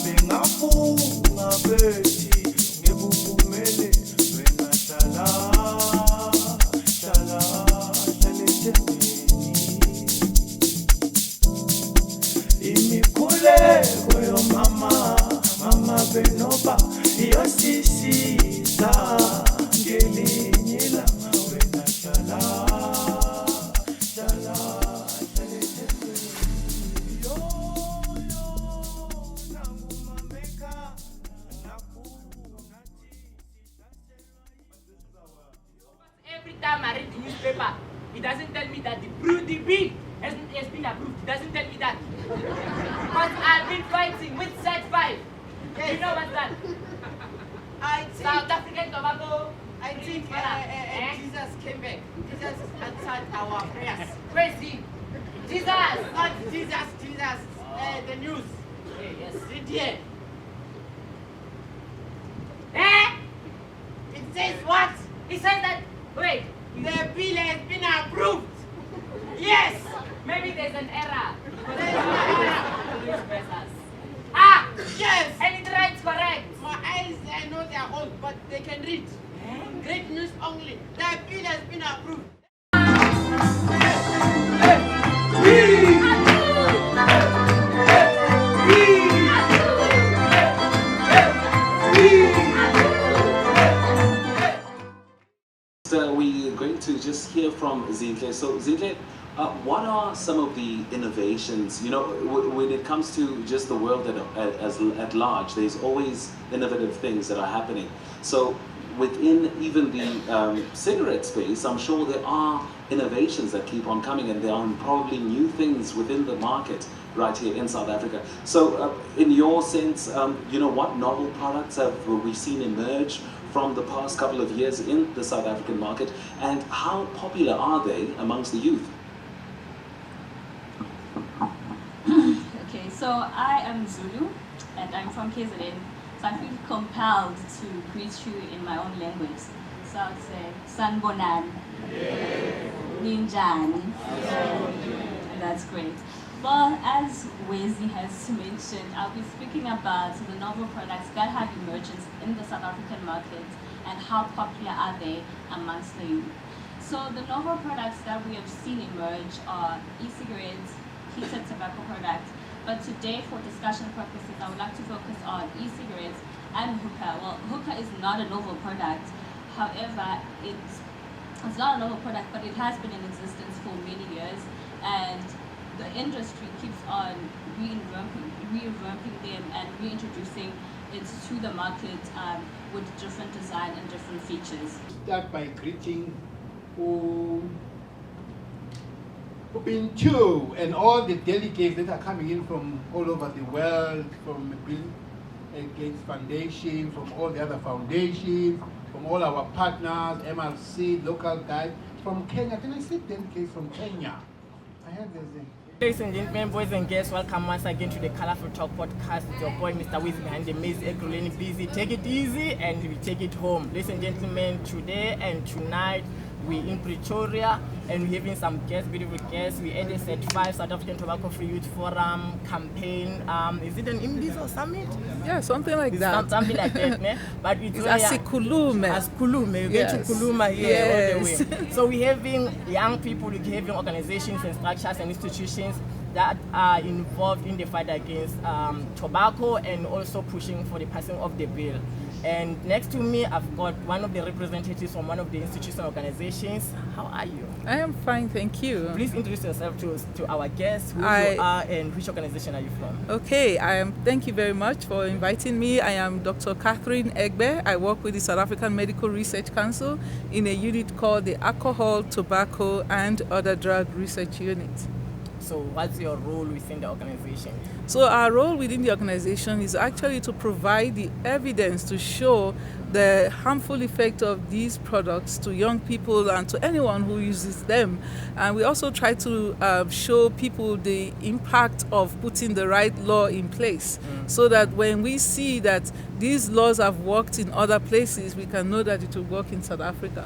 bengafunga bethi ngekuphumelele wena hlala imikhuleko mama benoba iyosisisa ngelinye ilanga wena hlala Every time I read the newspaper, it doesn't tell me that the bill has been approved. It doesn't tell me that. Because I've been fighting with SATFYF. Yes. You know what's that? I think, South African tobacco. Jesus came back. Jesus answered our prayers. Praise him. Jesus. Not Jesus. The news. Yes. Read here. Eh? It says what? He says that, wait, The bill has been approved. Yes. maybe there's an error. There's no error. Ah! Yes. And it writes correct. My eyes, I know they are old, but they can read. Read news only. The bill has been approved. We're going to just hear from Zinhle. So Zinhle, what are some of the innovations? You know, when it comes to just the world at large, there's always innovative things that are happening. So within even the cigarette space, I'm sure there are innovations that keep on coming, and there are probably new things within the market right here in South Africa. So in your sense, you know, what novel products have we seen emerge from the past couple of years in the South African market, and how popular are they amongst the youth? Okay, so I am Zulu and I'm from KZN, so I feel compelled to greet you in my own language. So I would say Sanbonan, Ninjani. That's great. Well, as Wezi has mentioned, I'll be speaking about the novel products that have emerged in the South African market and how popular are they amongst the youth. So the novel products that we have seen emerge are e-cigarettes, heated tobacco products, but today for discussion purposes I would like to focus on e-cigarettes and hookah. Well, hookah is not a novel product, however it's not a novel product, but it has been in existence for many years, and the industry keeps on revamping them and reintroducing it to the market with different design and different features. Start by greeting Ubuntu and all the delegates that are coming in from all over the world, from the Bill Gates Foundation, from all the other foundations, from all our partners, MRC, local guys, from Kenya. Can I see delegates from Kenya? I heard there's a... Ladies and gentlemen, boys and girls, welcome once again to the Colorful Talk podcast. It's your boy, Mr. Wiz, behind the maze, Ekruleni Busy. Take it easy and we take it home. Ladies and gentlemen, today and tonight, we're in Pretoria and we're having some guests, beautiful guests. We at the SATFYF, South African Tobacco Free Youth Forum campaign. Is it an IMDIS or summit? Yeah, something like that. Something like that, ne? But it's really Asikulume. Asikulume. You get to Kuluma here Yes. all the way. So we're having young people, we're having organizations and structures and institutions that are involved in the fight against tobacco and also pushing for the passing of the bill. And next to me, I've got one of the representatives from one of the institutional organizations. How are you? I am fine, thank you. Please introduce yourself to our guests, who you are and which organization are you from? Okay, thank you very much for inviting me. I am Dr. Catherine Egbe. I work with the South African Medical Research Council in a unit called the Alcohol, Tobacco and Other Drug Research Unit. So what's your role within the organization? So our role within the organization is actually to provide the evidence to show the harmful effect of these products to young people and to anyone who uses them. And we also try to show people the impact of putting the right law in place so that when we see that these laws have worked in other places, we can know that it will work in South Africa.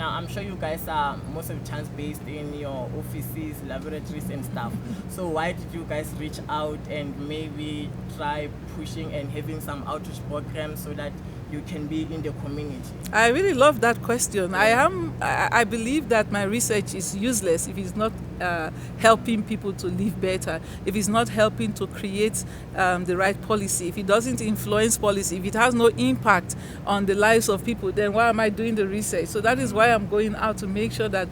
Now, I'm sure you guys are most of the times based in your offices, laboratories and stuff. So why did you guys reach out and maybe try pushing and having some outreach programs so that you can be in the community? I really love that question. I believe that my research is useless if it's not helping people to live better, if it's not helping to create the right policy, if it doesn't influence policy, if it has no impact on the lives of people, then why am I doing the research? So that is why I'm going out to make sure that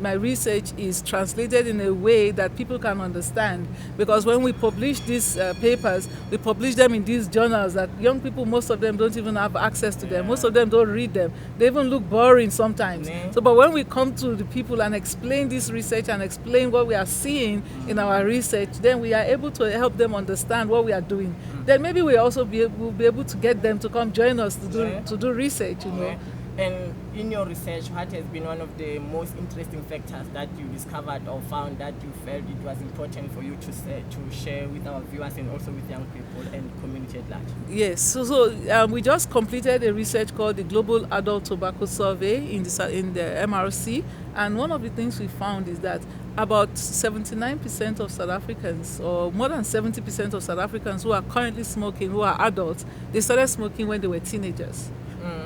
my research is translated in a way that people can understand. Because when we publish these papers, we publish them in these journals that young people, most of them don't even have access to them. Most of them don't read them. They even look boring sometimes. So, but when we come to the people and explain this research and explain what we are seeing in our research, then we are able to help them understand what we are doing. Then maybe we also will be able to get them to come join us to do research, you know. And in your research, what has been one of the most interesting factors that you discovered or found that you felt it was important for you to share with our viewers and also with young people and community at large? Yes, so we just completed a research called the Global Adult Tobacco Survey in the SAMRC, and one of the things we found is that about 79% of South Africans, or more than 70% of South Africans who are currently smoking, who are adults, they started smoking when they were teenagers,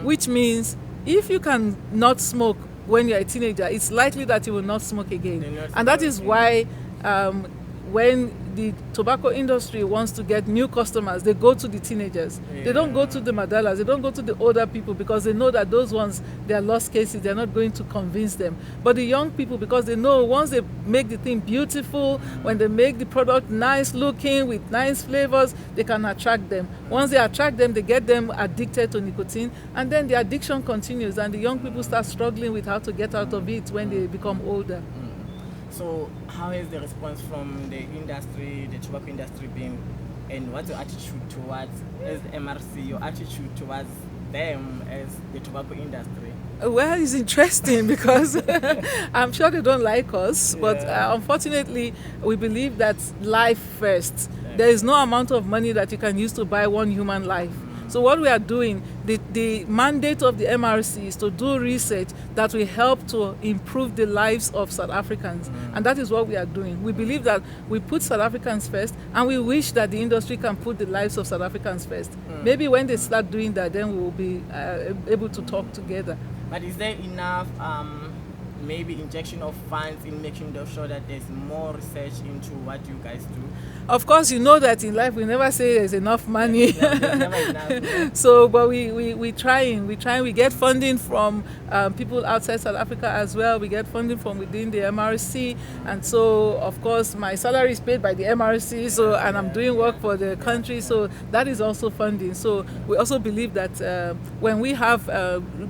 which means if you can not smoke when you're a teenager, it's likely that you will not smoke again. And that is why when the tobacco industry wants to get new customers, they go to the teenagers. They don't go to the Madalas, they don't go to the older people, because they know that those ones, they are lost cases, they're not going to convince them. But the young people, because they know once they make the thing beautiful, when they make the product nice looking with nice flavors, they can attract them. Once they attract them, they get them addicted to nicotine, and then the addiction continues, and the young people start struggling with how to get out of it when they become older. So how is the response from the industry, the tobacco industry been, and what's your attitude towards, as MRC, your attitude towards them as the tobacco industry? Well, it's interesting because I'm sure they don't like us, but unfortunately, we believe that life first. There is no amount of money that you can use to buy one human life. So what we are doing, the mandate of the MRC is to do research that will help to improve the lives of South Africans. And that is what we are doing. We believe that we put South Africans first, and we wish that the industry can put the lives of South Africans first. Maybe when they start doing that, then we will be able to talk together. But is there enough maybe injection of funds in making sure that there's more research into what you guys do? Of course, you know that in life we never say there's enough money. There's never enough. So, but we trying. We get funding from people outside South Africa as well. We get funding from within the MRC, and so of course my salary is paid by the MRC. So, and I'm doing work for the country. So that is also funding. So we also believe that when we have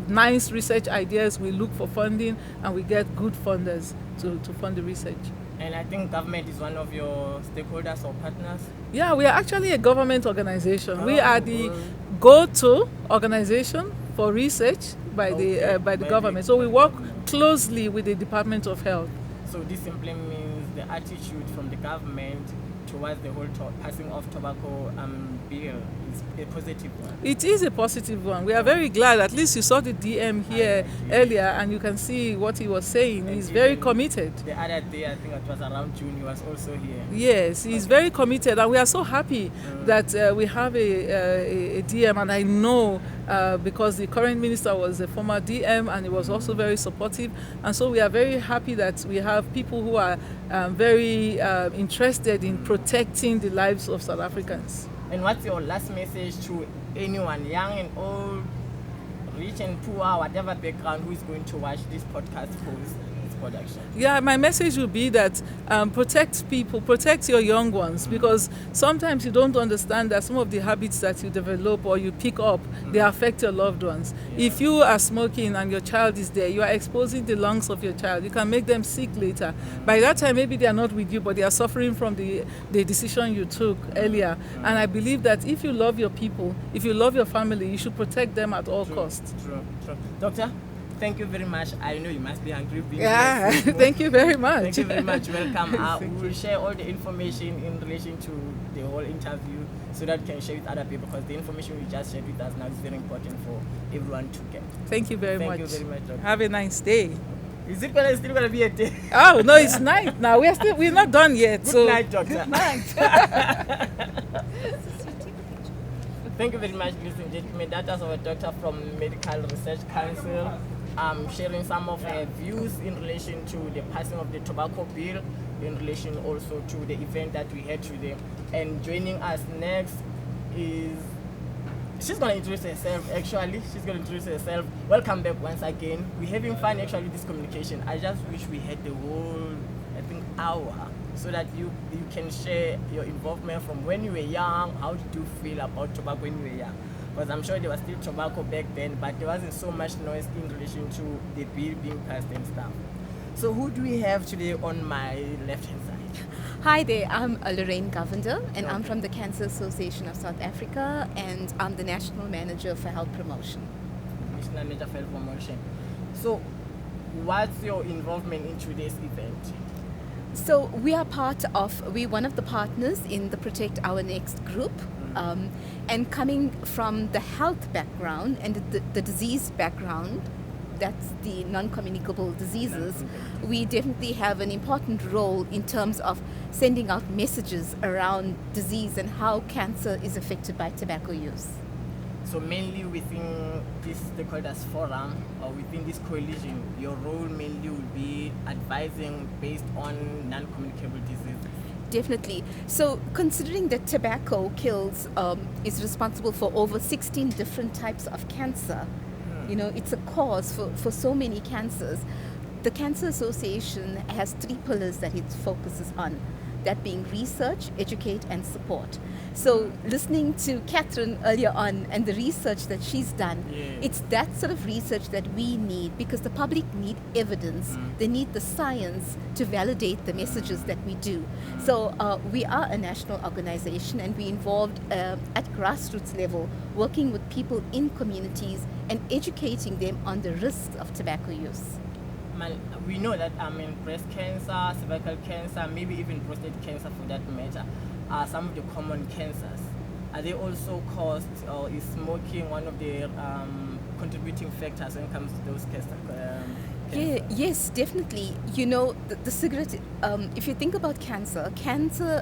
nice research ideas, we look for funding and we get good funders to fund the research. And I think government is one of your stakeholders or partners? Yeah, we are actually a government organization. We are the go-to organization for research by the government. So we work closely with the Department of Health. So this simply means the attitude from the government towards the whole passing of tobacco bill is a positive one. It is a positive one. We are very glad. At least you saw the DM here earlier, and you can see what he was saying. He's very committed. The other day, I think it was around June, he was also here. Yes, he's very committed, and we are so happy that we have a DM, and I know because the current minister was a former DM, and he was also very supportive, and so we are very happy that we have people who are very interested in protecting the lives of South Africans. And what's your last message to anyone, young and old, rich and poor, whatever background, who is going to watch this podcast post? Production? Yeah, my message would be that protect people, protect your young ones, because sometimes you don't understand that some of the habits that you develop or you pick up, they affect your loved ones. If you are smoking and your child is there, you are exposing the lungs of your child. You can make them sick later. By that time, maybe they are not with you, but they are suffering from the decision you took earlier. And I believe that if you love your people, if you love your family, you should protect them at all costs. True. Doctor? thank you very much. I know you must be hungry. being Yeah, here. thank you very much. Thank you very much. Welcome. We Thank will share all the information in relation to the whole interview so that we can share with other people, because the information you just shared with us now is very important for everyone to get. Thank you very Thank much. you very much, Doctor. Have a nice day. Is it still gonna be a day? Oh no, it's night now. We're not done yet. Good so night, Doctor. Good night. Thank you very much, ladies and gentlemen. That was our doctor from Medical Research Council, sharing some of her views in relation to the passing of the tobacco bill, in relation also to the event that we had today. And joining us next is, she's going to introduce herself, actually. She's going to introduce herself. Welcome back once again. We're having fun, actually, with this communication. I just wish we had the whole, I think, hour, so that you can share your involvement from when you were young. How did you feel about tobacco when you were young? Because I'm sure there was still tobacco back then, but there wasn't so much noise in relation to the bill being passed and stuff. So who do we have today on my left-hand side? Hi there, I'm Lorraine Govender, and I'm Okay. from the Cancer Association of South Africa, and I'm the National Manager for Health Promotion. National Manager for Health Promotion. So what's your involvement in today's event? So we're one of the partners in the Protect Our Next group, and coming from the health background and the disease background, that's the non-communicable diseases, we definitely have an important role in terms of sending out messages around disease and how cancer is affected by tobacco use. So mainly within this, they call it as forum, or within this coalition, your role mainly will be advising based on non-communicable diseases. Definitely. So considering that tobacco is responsible for over 16 different types of cancer, it's a cause for so many cancers. The Cancer Association has 3 pillars that it focuses on, that being research, educate, and support. So listening to Catherine earlier on and the research that she's done, it's that sort of research that we need, because the public need evidence. They need the science to validate the messages that we do. So we are a national organization, and we involved at grassroots level, working with people in communities and educating them on the risks of tobacco use. We know that breast cancer, cervical cancer, maybe even prostate cancer for that matter, are some of the common cancers. Are they also caused, or is smoking one of the contributing factors when it comes to those cancers? Yes, definitely. The cigarette, if you think about cancer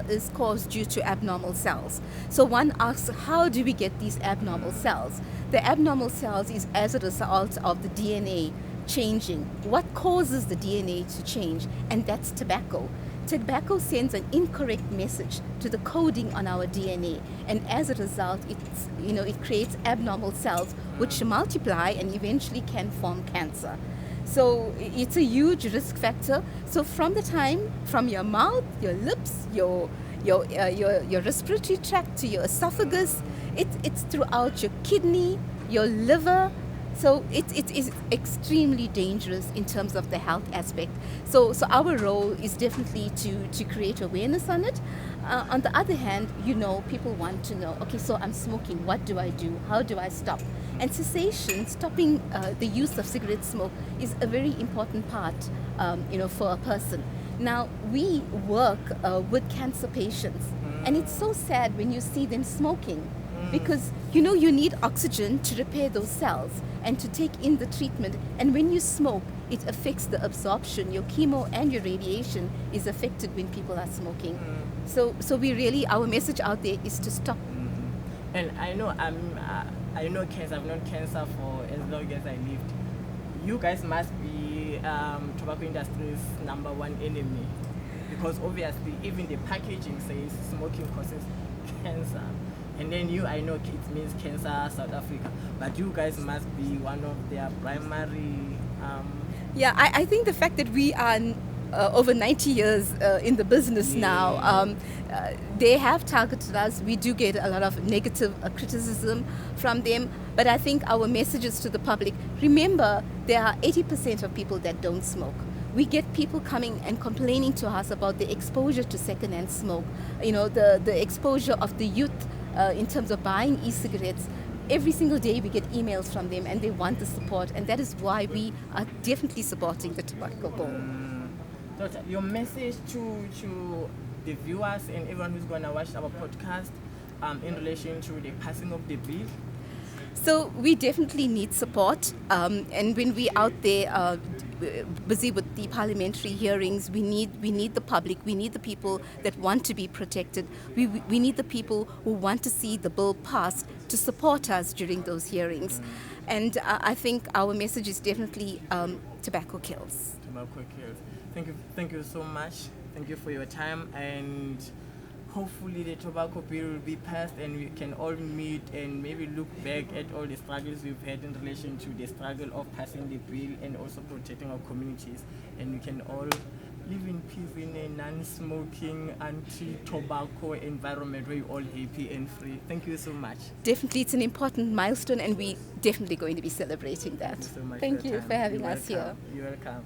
is caused due to abnormal cells. So one asks, how do we get these abnormal cells? The abnormal cells is as a result of the DNA changing. What causes the DNA to change? And that's tobacco. Tobacco sends an incorrect message to the coding on our DNA, and as a result, it creates abnormal cells which multiply and eventually can form cancer. So it's a huge risk factor. So from your mouth, your lips, your respiratory tract to your esophagus, it's throughout your kidney, your liver. So it is extremely dangerous in terms of the health aspect. So our role is definitely to create awareness on it. On the other hand, people want to know, okay, so I'm smoking, what do I do? How do I stop? And cessation, stopping the use of cigarette smoke, is a very important part, for a person. Now, we work with cancer patients, and it's so sad when you see them smoking, because you need oxygen to repair those cells and to take in the treatment. And when you smoke, it affects the absorption. Your chemo and your radiation is affected when people are smoking. So our message out there is to stop. And I know cancer. I've known cancer for as long as I lived. You guys must be tobacco industry's #1 enemy, because obviously even the packaging says smoking causes cancer. And then I know it means Cancer South Africa, but you guys must be one of their primary. I think the fact that we are over 90 years in the business now, they have targeted us. We do get a lot of negative criticism from them, but I think our messages to the public, remember, there are 80% of people that don't smoke. We get people coming and complaining to us about the exposure to secondhand smoke, the exposure of the youth in terms of buying e-cigarettes. every single day we get emails from them and they want the support, and that is why we are definitely supporting the tobacco bill. Doctor, your message to the viewers and everyone who's going to watch our podcast in relation to the passing of the bill? So we definitely need support, and when we're out there busy with the parliamentary hearings, we need the public, we need the people that want to be protected, we need the people who want to see the bill passed to support us during those hearings. And I think our message is definitely tobacco kills. Tobacco kills. Thank you so much. Thank you for your time, and hopefully the tobacco bill will be passed and we can all meet and maybe look back at all the struggles we've had in relation to the struggle of passing the bill and also protecting our communities, and we can all live in peace in a non-smoking, anti-tobacco environment where we're all happy and free. Thank you so much. Definitely, it's an important milestone, and we're definitely going to be celebrating that. Thank you so much. Thank you your for time. having You're us welcome. here. You're welcome.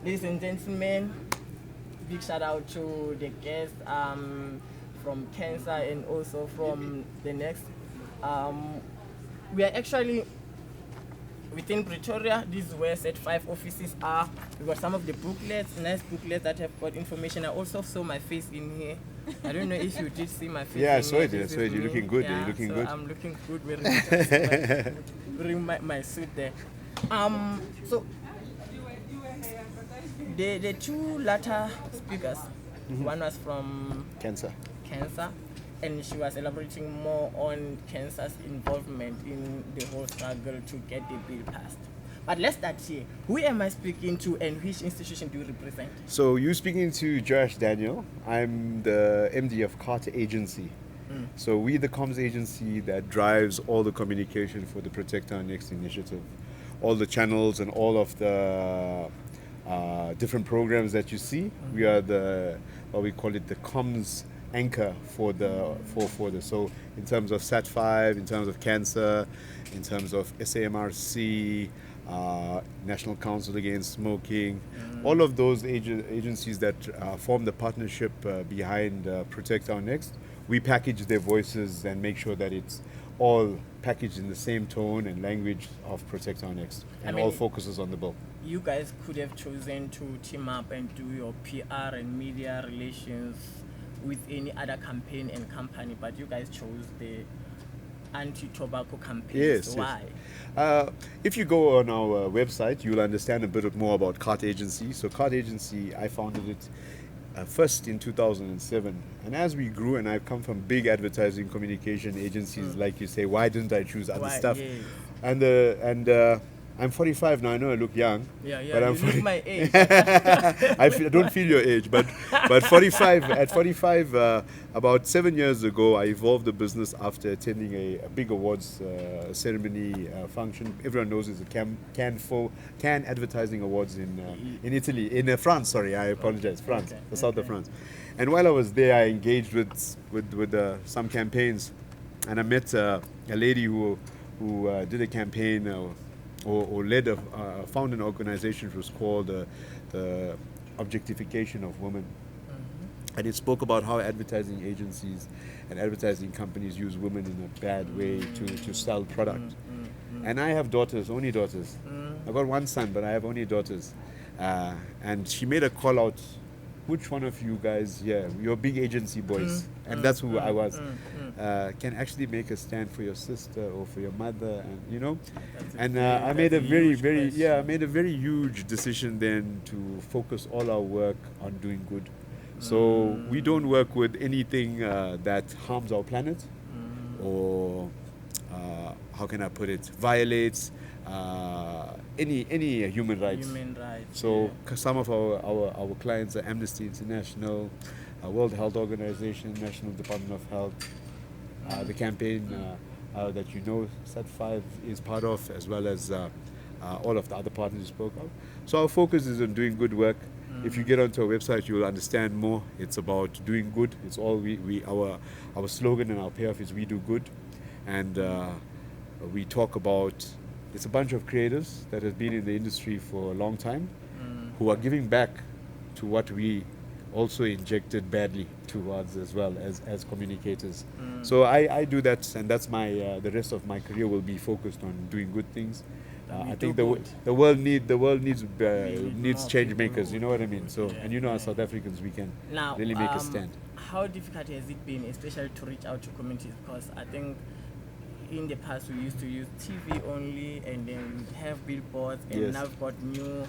Ladies and gentlemen, big shout out to the guests from CANSA and also from the next. We are actually within Pretoria. This is where SATFYF offices are. We've got some of the booklets, nice booklets that have got information. I also saw my face in here. I don't know if you did see my face. Yeah, I in saw here. it. This You're is me. looking good. Yeah, You're looking so good. I'm looking good wearing my suit there. So the two latter speakers, one was from CANSA. CANSA, and she was elaborating more on CANSA's involvement in the whole struggle to get the bill passed. But let's start here. Who am I speaking to and which institution do you represent? So you're speaking to Josh Daniel. I'm the MD of Carter Agency. So we're the comms agency that drives all the communication for the Protect Our Next initiative. All the channels and all of the different programs that you see. We are what we call it, the comms anchor for the. So in terms of SATFYF, in terms of CANSA, in terms of SAMRC, National Council Against Smoking, all of those agencies that form the partnership behind Protect Our Next, we package their voices and make sure that it's all packaged in the same tone and language of Protect Our Next, and all focuses on the bill. You guys could have chosen to team up and do your PR and media relations with any other campaign and company, but you guys chose the anti-tobacco campaign. Yes. Why? Yes. If you go on our website, you'll understand a bit more about Cart Agency. So Cart Agency, I founded it first in 2007. And as we grew, and I've come from big advertising communication agencies, like you say, why didn't I choose other stuff? Yes. And I'm 45 now. I know I look young, Yeah, but I'm you look my age. I don't feel your age, but 45. At 45, about 7 years ago, I evolved the business after attending a big awards ceremony function. Everyone knows it's a Cannes Advertising Awards in Italy, in France. Sorry, I apologize, France, the south of France. And while I was there, I engaged with some campaigns, and I met a lady who did a campaign. Or found an organization which was called the Objectification of Women. And it spoke about how advertising agencies and advertising companies use women in a bad way to sell product. And I have daughters, only daughters. I've got one son, but I have only daughters. And she made a call out, which one of you guys here, you're big agency boys, and that's who I was, can actually make a stand for your sister or for your mother, and I made a very huge decision then to focus all our work on doing good. So we don't work with anything that harms our planet or how can I put it, violates any human rights. So some of our clients are Amnesty International, World Health Organization, National Department of Health, the campaign that SATFYF is part of, as well as all of the other partners you spoke of. So our focus is on doing good work. If you get onto our website, you will understand more. It's about doing good. It's all our slogan and our payoff is we do good, and we talk about. It's a bunch of creators that have been in the industry for a long time, who are giving back to what we also injected badly towards as well as communicators. So I do that, and that's my the rest of my career will be focused on doing good things. I think the world needs more change people makers. who You know what I mean? So, yeah, and you know, as South Africans, we can Now, really make a stand. how difficult has it been, especially to reach out to communities? Because I think in the past we used to use TV only, and then we have billboards, and Yes. now we've got new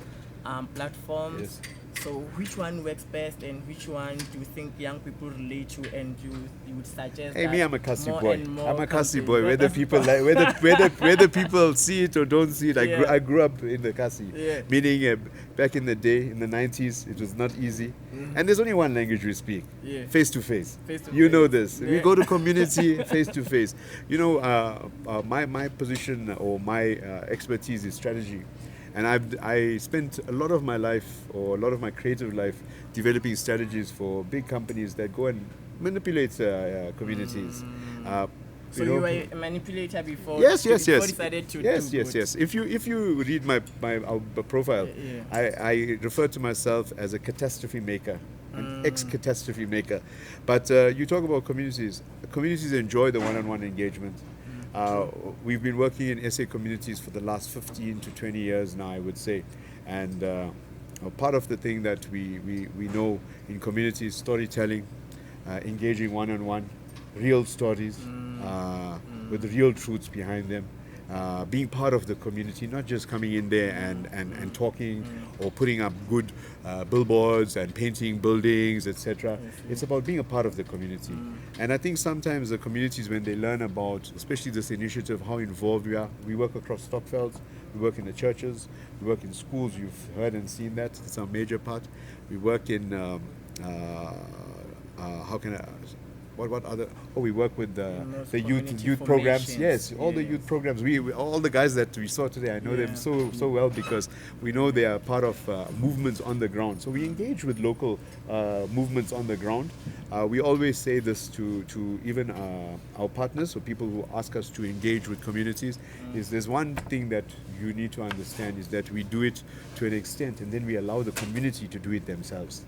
platforms. Yes. So which one works best, and which one do you think young people relate to, and you would suggest? Hey, that me, I'm a Cassie more boy. and more I'm a Cassie campaigns- boy. Whether Cassie people boy. like, whether people see it or don't see it, Yeah. I grew up in the Cassie. Yeah. Meaning, back in the day, in the 90s, it was not easy. And there's only one language we speak: Yeah. face to face. Face to You know face. this. We Yeah. go to community face to face. You know, my position or my expertise is strategy. And I spent a lot of my life, or a lot of my creative life, developing strategies for big companies that go and manipulate communities. So you were a manipulator before. Yes. before decided to yes. do good. If you read my profile, Yeah. I refer to myself as a catastrophe maker, an ex-catastrophe maker. But you talk about communities. Communities enjoy the one-on-one engagement. We've been working in SA communities for the last 15 to 20 years now, I would say. And part of the thing that we know in communities, storytelling, engaging one-on-one, real stories with real truths behind them. Being part of the community, not just coming in there and talking or putting up good billboards and painting buildings, etc. It's about being a part of the community. And I think sometimes the communities, when they learn about, especially this initiative, how involved we are, we work across Stockvelds, we work in the churches, we work in schools, you've heard and seen that, it's a major part. We work in, what other? Oh, we work with the community youth programs. formations. Yes, all the Yes. youth programs. We all the guys that we saw today, I know them so well because we know they are part of movements on the ground. So we engage with local movements on the ground. We always say this to even our partners, or people who ask us to engage with communities. Is there's one thing that you need to understand is that we do it to an extent, and then we allow the community to do it themselves.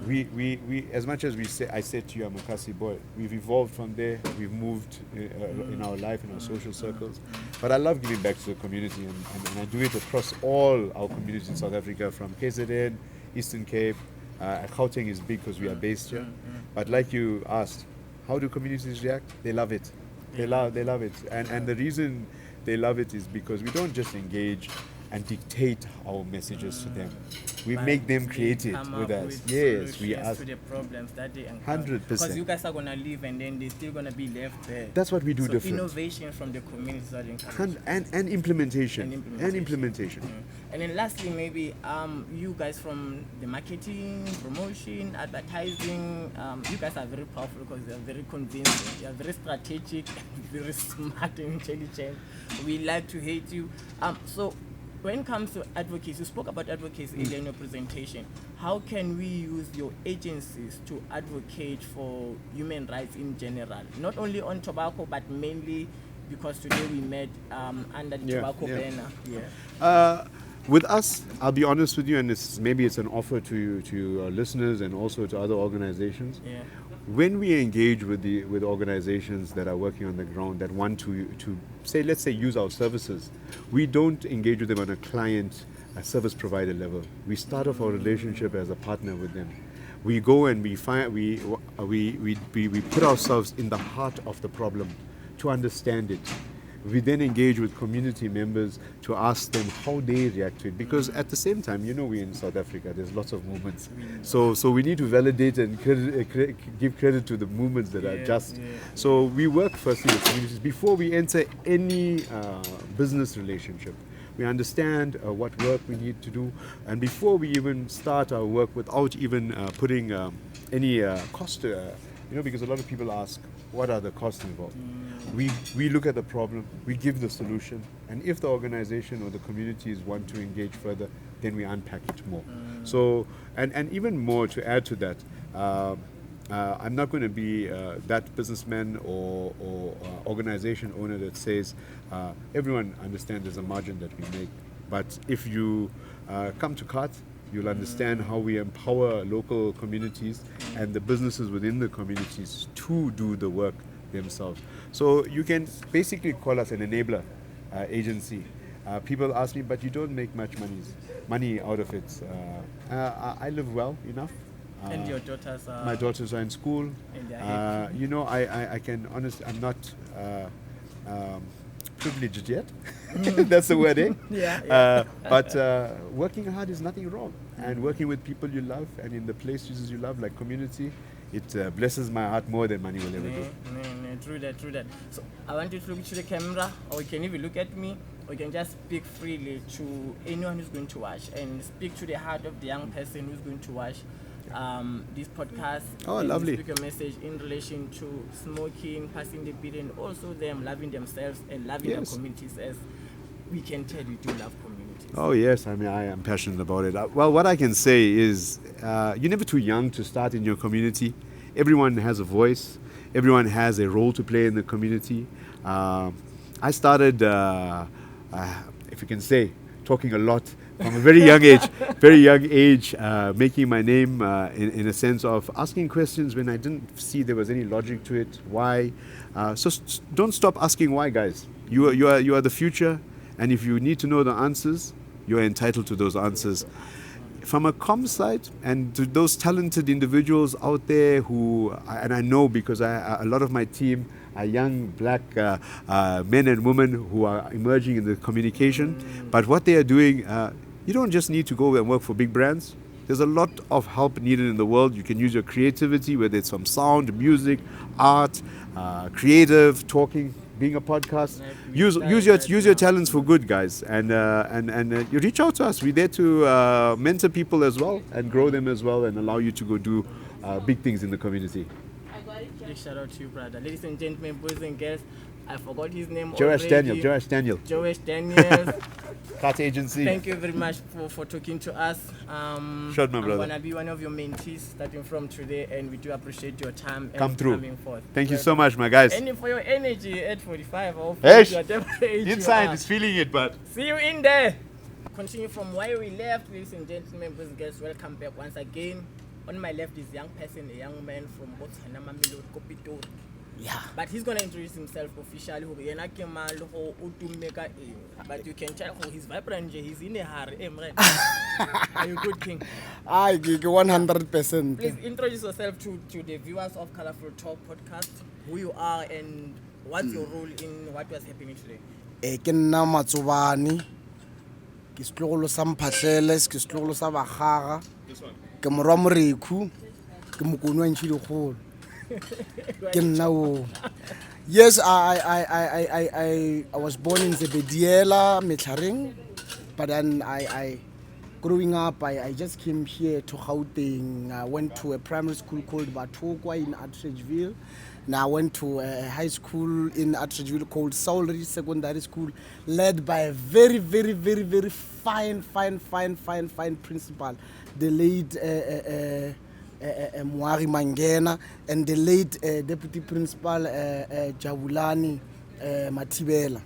We as much as I said to you, I'm a Kasi boy, we've evolved from there, we've moved in our life, in our social circles, but I love giving back to the community, and I do it across all our communities in South Africa, from KZN, Eastern Cape. Gauteng is big because we are based here, but like you asked, how do communities react? They love it. They love it, and the reason they love it is because we don't just engage and dictate our messages to them. We But make them they creative come with up us. with Yes, we solutions are. to the problems that they encounter. 100%. Because you guys are gonna leave, and then they're still gonna be left there. That's what we do so different. Innovation from the communities that encourage. And implementation. And implementation. Mm. And then lastly, maybe you guys from the marketing, promotion, advertising, you guys are very powerful because you're very convincing, you're very strategic, very smart and intelligent. We like to hate you. So when it comes to advocacy, you spoke about advocacy earlier in your presentation. How can we use your agencies to advocate for human rights in general? Not only on tobacco, but mainly because today we met under the tobacco banner. Yeah. With us, I'll be honest with you, and maybe it's an offer to our listeners and also to other organizations. Yeah. When we engage with organizations that are working on the ground that want to say, let's say, use our services, we don't engage with them on a service provider level. We start off our relationship as a partner with them. We go and we put ourselves in the heart of the problem to understand it. We then engage with community members to ask them how they react to it. Because at the same time, we're in South Africa, there's lots of movements. So we need to validate and give credit to the movements that are just. So we work firstly with communities before we enter any business relationship. We understand what work we need to do. And before we even start our work, without even putting any cost, because a lot of people ask, what are the costs involved? We look at the problem, we give the solution, and if the organization or the communities want to engage further, then we unpack it more. So, and even more to add to that, I'm not going to be that businessman or organization owner that says everyone understands there's a margin that we make, but if you come to CART, You'll understand how we empower local communities and the businesses within the communities to do the work themselves. So you can basically call us an enabler agency. People ask me, but you don't make much money out of it. I live well enough. And your daughters are... My daughters are in school. And they are happy. You know, I can honestly, I'm not privileged yet. That's the word, eh? Yeah. But working hard is nothing wrong. And working with people you love and in the places you love, like community, it blesses my heart more than money will ever do. True that. So I want you to look to the camera, or you can even look at me, or you can just speak freely to anyone who's going to watch, and speak to the heart of the young person who's going to watch this podcast. Oh, and lovely. Speak a message in relation to smoking, passing the beat, and also them loving themselves and loving their communities, as we can tell you do love communities. Oh yes, I mean I am passionate about it. Well, what I can say is you're never too young to start in your community. Everyone has a voice. Everyone has a role to play in the community. I started, if you can say, talking a lot from a very young age, making my name in a sense of asking questions when I didn't see there was any logic to it. Why? So don't stop asking why, guys. You are the future, and if you need to know the answers, you are entitled to those answers. From a comm side, and to those talented individuals out there who, and I know because a lot of my team are young black men and women who are emerging in the communication. But what they are doing, you don't just need to go and work for big brands. There's a lot of help needed in the world. You can use your creativity, whether it's from sound, music, art, creative, talking, being a podcast. Use your talents for good, guys, and you reach out to us. We're there to mentor people as well and grow them as well, and allow you to go do big things in the community. Big shout out to you, brother. Ladies and gentlemen, boys and girls, I forgot his name Joash already. Daniel. Daniel. Cat Agency. Thank you very much for talking to us. Sure, my brother. I'm gonna be one of your mentees starting from today, and we do appreciate your time and Come through. coming forth. Thank you so much, my guys. And for your energy at 45 or 50, Hey, whatever age inside you are. is feeling it, but See you in there. Continue from where we left, ladies and gentlemen, boys and girls. Welcome back once again. On my left is a young person, a young man from Botswana, Mamelodi, Kopitori. Yeah. But he's gonna introduce himself officially. But you can tell he's vibrant. He's in a hurry. Are you good, King? I give 100%. Please introduce yourself to the viewers of Colorful Talk podcast. Who you are and what's your role in what was happening today. Ke nna Matsubani. Ke setlogolo sa Mphahlele, ke setlogolo sa Bagaga. Ke morwa Moreku. Ke mokoni wa Ntshidikgolo. Yes, I was born in Zebediela, Metlaring, but then growing up, I just came here to Gauteng. I went to a primary school called Batokwa in Atteridgeville. Now I went to a high school in Atteridgeville called Saulry Secondary School, led by a very, very, very, very fine principal, the late Mwari Mangena, and the late deputy principal Jabulani Matibela.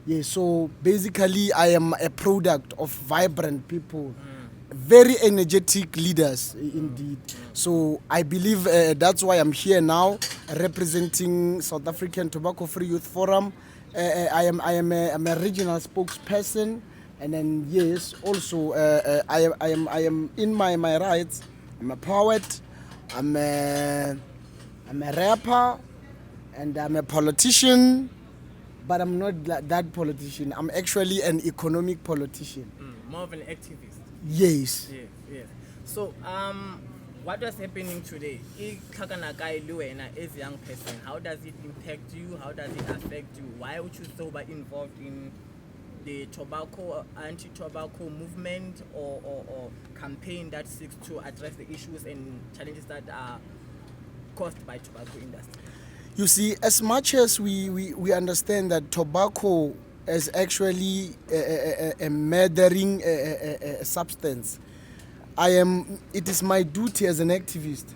Yeah, so basically I am a product of vibrant people, very energetic leaders indeed. So I believe that's why I'm here now, representing South African Tobacco Free Youth Forum. I am a regional spokesperson, and then yes, also I am in my rights. I'm a poet. I'm a rapper, and I'm a politician, but I'm not that politician. I'm actually an economic politician. More of an activist. Yes. Yes. So, what was happening today? As a young person, how does it impact you? How does it affect you? Why would you so be involved in the tobacco, anti-tobacco movement or campaign that seeks to address the issues and challenges that are caused by tobacco industry? You see, as much as we understand that tobacco is actually a murdering substance, it is my duty as an activist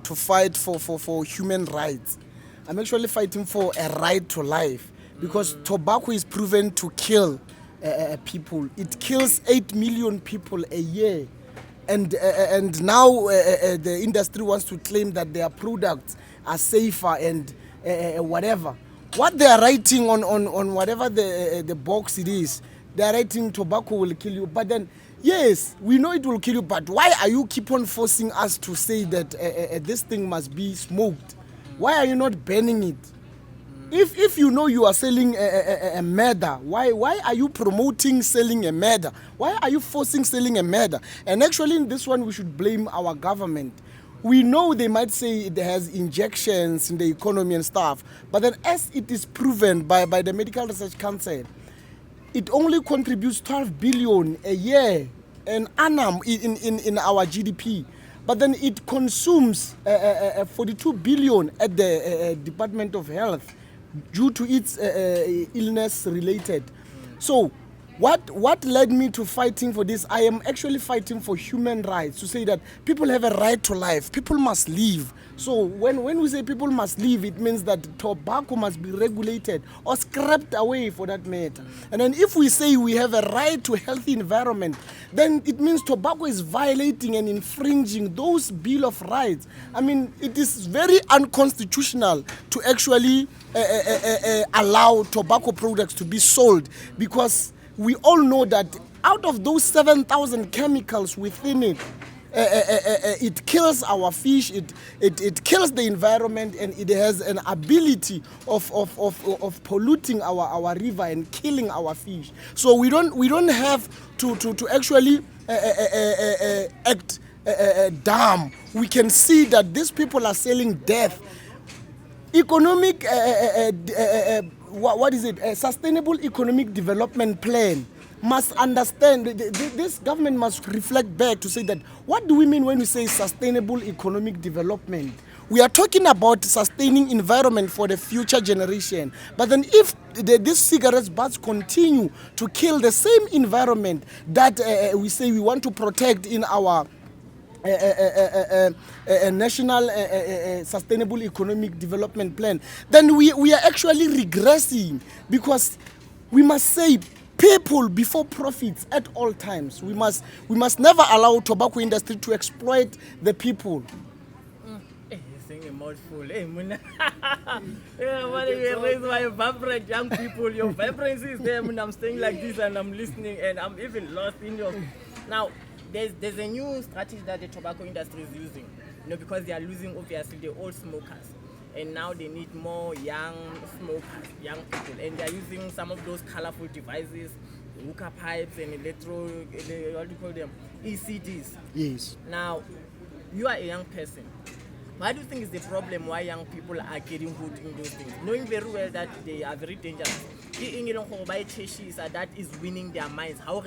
to fight for human rights. I'm actually fighting for a right to life, because tobacco is proven to kill people. It kills 8 million people a year. and now the industry wants to claim that their products are safer and whatever. What they are writing on whatever the box it is, they are writing tobacco will kill you. But then, yes, we know it will kill you, but why are you keep on forcing us to say that this thing must be smoked? Why are you not banning it? If you know you are selling a murder, why are you promoting selling a murder? Why are you forcing selling a murder? And actually in this one we should blame our government. We know they might say it has injections in the economy and stuff, but then as it is proven by the Medical Research Council, it only contributes 12 billion a year in annum in our GDP. But then it consumes 42 billion at the Department of Health due to its illness related. So what led me to fighting for this? I am actually fighting for human rights, to say that people have a right to life. People must live. So when we say people must live, it means that tobacco must be regulated or scrapped away for that matter. And then if we say we have a right to a healthy environment, then it means tobacco is violating and infringing those Bill of Rights. I mean, it is very unconstitutional to actually allow tobacco products to be sold, because we all know that out of those 7,000 chemicals within it, it kills our fish, it kills the environment, and it has an ability of polluting our river and killing our fish. So we don't have to actually act dumb. We can see that these people are selling death. Economic what is it? A sustainable economic development plan must understand, this government must reflect back to say that, what do we mean when we say sustainable economic development? We are talking about sustaining environment for the future generation. But then if these cigarette butts continue to kill the same environment that we say we want to protect in our national sustainable economic development plan, then we are actually regressing, because we must say people before profits at all times. We must never allow tobacco industry to exploit the people. Saying a mouthful. Hey, Muna. Yeah, what you raise my vibrant young people. Your vibrancy is there when I'm staying like this and I'm listening and I'm even lost in your. Now, there's a new strategy that the tobacco industry is using. You know, because they are losing obviously the old smokers. And now they need more young smokers, young people, and they are using some of those colorful devices, hookah pipes and what do you call them, ECDs. Yes. Now, you are a young person. What do you think is the problem why young people are getting hooked in those things, knowing very well that they are very dangerous? That is winning their minds. How or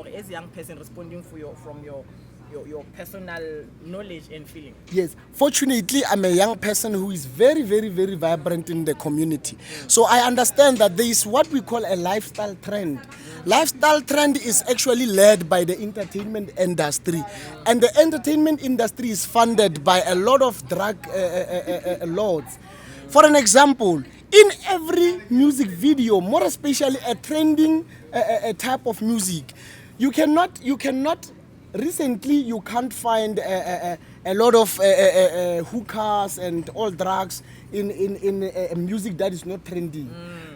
as a young person responding from your personal knowledge and feeling? Yes, fortunately I'm a young person who is very, very, very vibrant in the community. So I understand that there is what we call a lifestyle trend. Lifestyle trend is actually led by the entertainment industry, and the entertainment industry is funded by a lot of drug lords. For an example, in every music video, more especially a trending type of music, you cannot recently, you can't find a lot of hookahs and all drugs in music that is not trendy.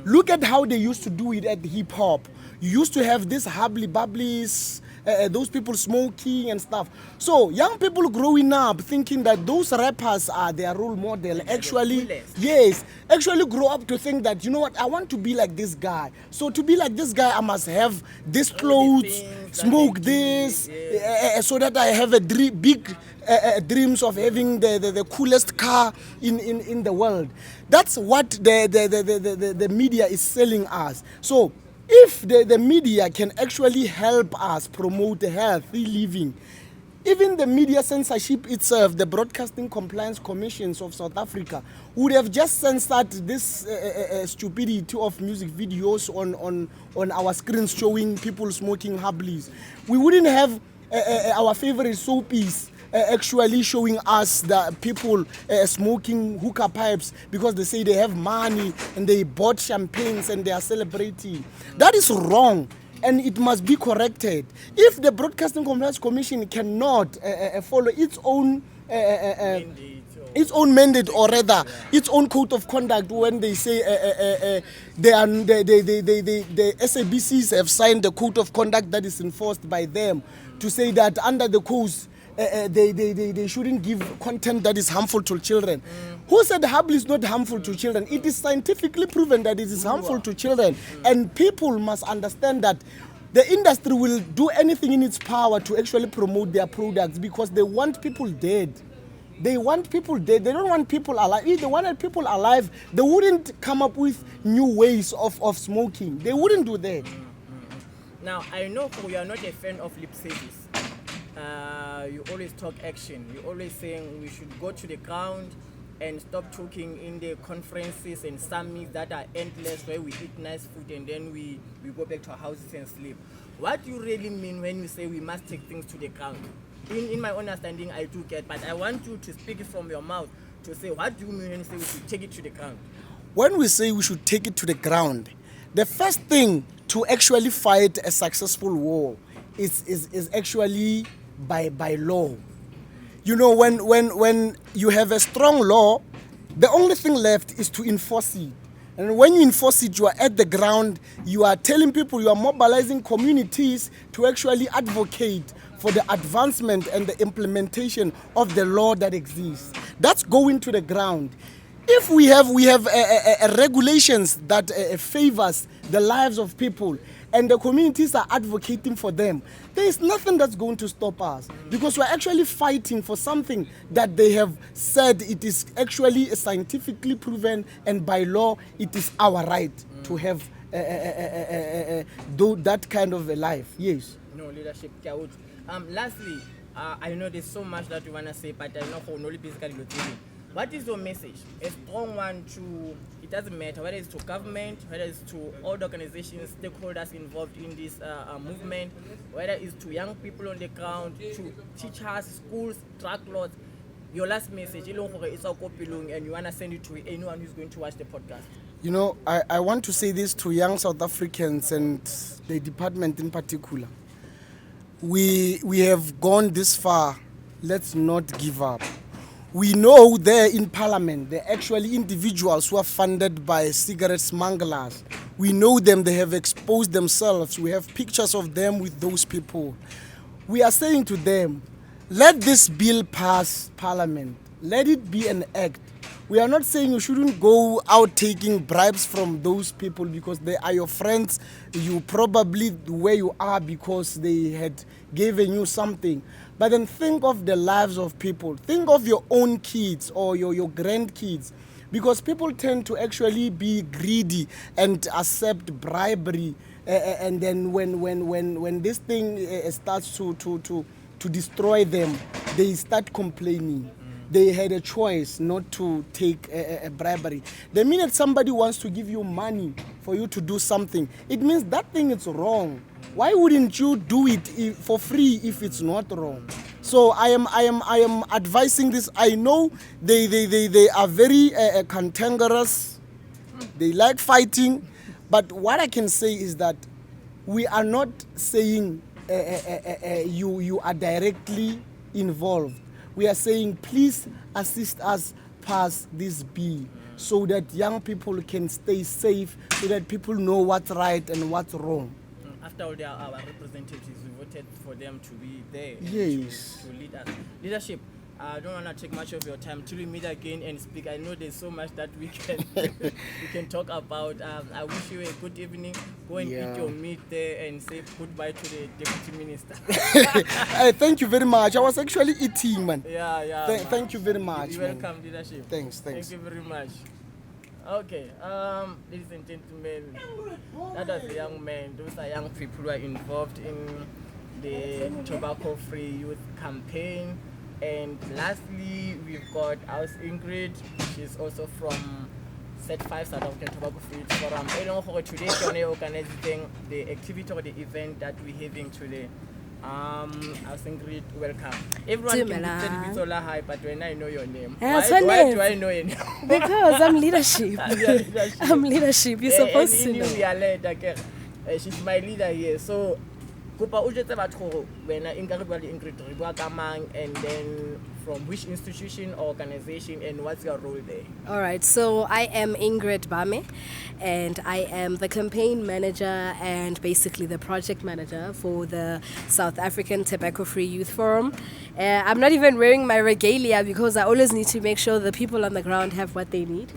Look at how they used to do it at hip hop. You used to have this hubbly bubblies, those people smoking and stuff. So young people growing up thinking that those rappers are their role model actually, yes, actually grow up to think that, you know what, I want to be like this guy. So to be like this guy, I must have this clothes, smoke this, so that I have a big dreams of having the coolest car in the world. That's what the media is selling us. So if the media can actually help us promote a healthy living, even the media censorship itself, the Broadcasting Compliance Commissions of South Africa, would have just censored this stupidity of music videos on our screens showing people smoking hubblies. We wouldn't have our favorite soapies actually showing us the people smoking hookah pipes because they say they have money and they bought champagnes and they are celebrating. That is wrong. and it must be corrected. If the Broadcasting Compliance Commission cannot follow its own mandate, or rather its own code of conduct, when they say the SABCs have signed the code of conduct that is enforced by them to say that under the codes they shouldn't give content that is harmful to children. Who said Hubble is not harmful to children? It is scientifically proven that it is harmful to children, and people must understand that the industry will do anything in its power to actually promote their products because they want people dead. They want people dead. They don't want people alive. If they wanted people alive, they wouldn't come up with new ways of smoking. They wouldn't do that. Now, I know you are not a fan of lip service. You always talk action. You're always saying we should go to the ground and stop talking in the conferences and summits that are endless, where we eat nice food and then we go back to our houses and sleep. What do you really mean when you say we must take things to the ground? In my understanding, I do get, but I want you to speak it from your mouth to say, what do you mean when you say we should take it to the ground? When we say we should take it to the ground, the first thing to actually fight a successful war is actually by law. You know, when you have a strong law, the only thing left is to enforce it. And when you enforce it, you are at the ground, you are telling people, you are mobilizing communities to actually advocate for the advancement and the implementation of the law that exists. That's going to the ground. If we have regulations that favors the lives of people, and the communities are advocating for them, there is nothing that's going to stop us, because we're actually fighting for something that they have said it is actually scientifically proven, and by law it is our right to have do that kind of a life. Yes. No leadership. Lastly, I know there's so much that you want to say, but I know only basically what is your message? A strong one to, it doesn't matter whether it's to government, whether it's to all the organizations, stakeholders involved in this movement, whether it's to young people on the ground, to teachers, schools, drug lords. Your last message, and you want to send it to anyone who's going to watch the podcast. You know, I want to say this to young South Africans and the department in particular. We have gone this far. Let's not give up. We know there in Parliament, there are actually individuals who are funded by cigarette smugglers. We know them, they have exposed themselves. We have pictures of them with those people. We are saying to them, let this bill pass Parliament. Let it be an act. We are not saying you shouldn't go out taking bribes from those people because they are your friends. You probably where you are because they had given you something. But then think of the lives of people. Think of your own kids or your grandkids. Because people tend to actually be greedy and accept bribery. And then when this thing starts to destroy them, they start complaining. They had a choice not to take a bribery. The minute somebody wants to give you money for you to do something, it means that thing is wrong. Why wouldn't you do it for free if it's not wrong? So I am advising this. I know they are very cantankerous. They like fighting, but what I can say is that we are not saying you are directly involved. We are saying, please assist us pass this bill so that young people can stay safe, so that people know what's right and what's wrong. After all, they are our representatives. We voted for them to be there. Yes. To lead us. Leadership, I don't want to take much of your time. Till we meet again and speak, I know there's so much that we can talk about. I wish you a good evening. Go and eat your meat there and say goodbye to the Deputy Minister. Thank you very much. I was actually eating, man. Yeah. Thank you very much. You're welcome, leadership. Thanks. Thank you very much. Okay, ladies and gentlemen, that was a young man. Those are young people who are involved in the tobacco-free youth campaign. And lastly, we've got House Ingrid. She's also from SATFYF, South African Tobacco Free Forum. Today, we're organizing the activity or the event that we're having today. House Ingrid, welcome. Everyone can say Bitola hi, but when I know your name, why do I know your name? Because I'm leadership. I'm leadership. You're supposed to know. We are led again. She's my leader here. So, kopa o jetse batho gore wena Ingrid wa le Ingrid re bua ka mang, and then from which institution or organization, and what's your role there? All right, so I am Ingrid Bame, and I am the campaign manager and basically the project manager for the South African Tobacco Free Youth Forum. I'm not even wearing my regalia because I always need to make sure the people on the ground have what they need.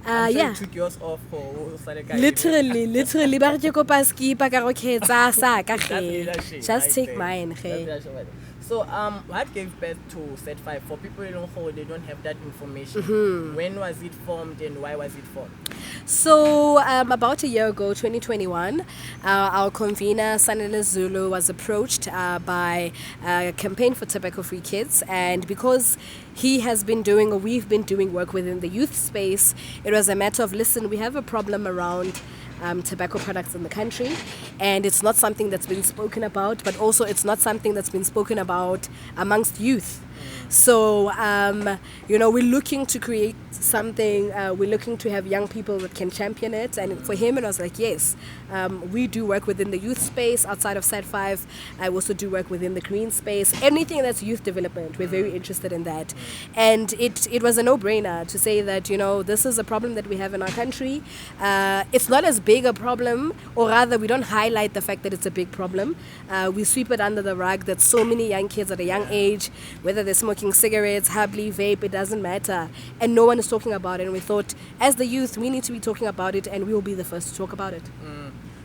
I'm sure yeah. you took yours off for Literally, ba re ke kopa skipa ka go khetsa sa ka ge. Just take mine, hey. So, what gave birth to SATFYF? For people who they don't have that information, when was it formed and why was it formed? So, about a year ago, 2021, our convener, Sanele Zulu, was approached by a campaign for tobacco-free kids, and because he has been doing, or we've been doing work within the youth space, it was a matter of, listen, we have a problem around tobacco products in the country, and it's not something that's been spoken about, but also it's not something that's been spoken about amongst youth. So, we're looking to create something, we're looking to have young people that can champion it, and for him it was like, yes, we do work within the youth space outside of SATFYF. I also do work within the green space, anything that's youth development, we're very interested in that. And it was a no-brainer to say that, this is a problem that we have in our country. It's not as big a problem, or rather we don't highlight the fact that it's a big problem. We sweep it under the rug that so many young kids at a young age, whether they're smoking cigarettes, happily vape, it doesn't matter, and no one is talking about it. And we thought, as the youth, we need to be talking about it, and we will be the first to talk about it.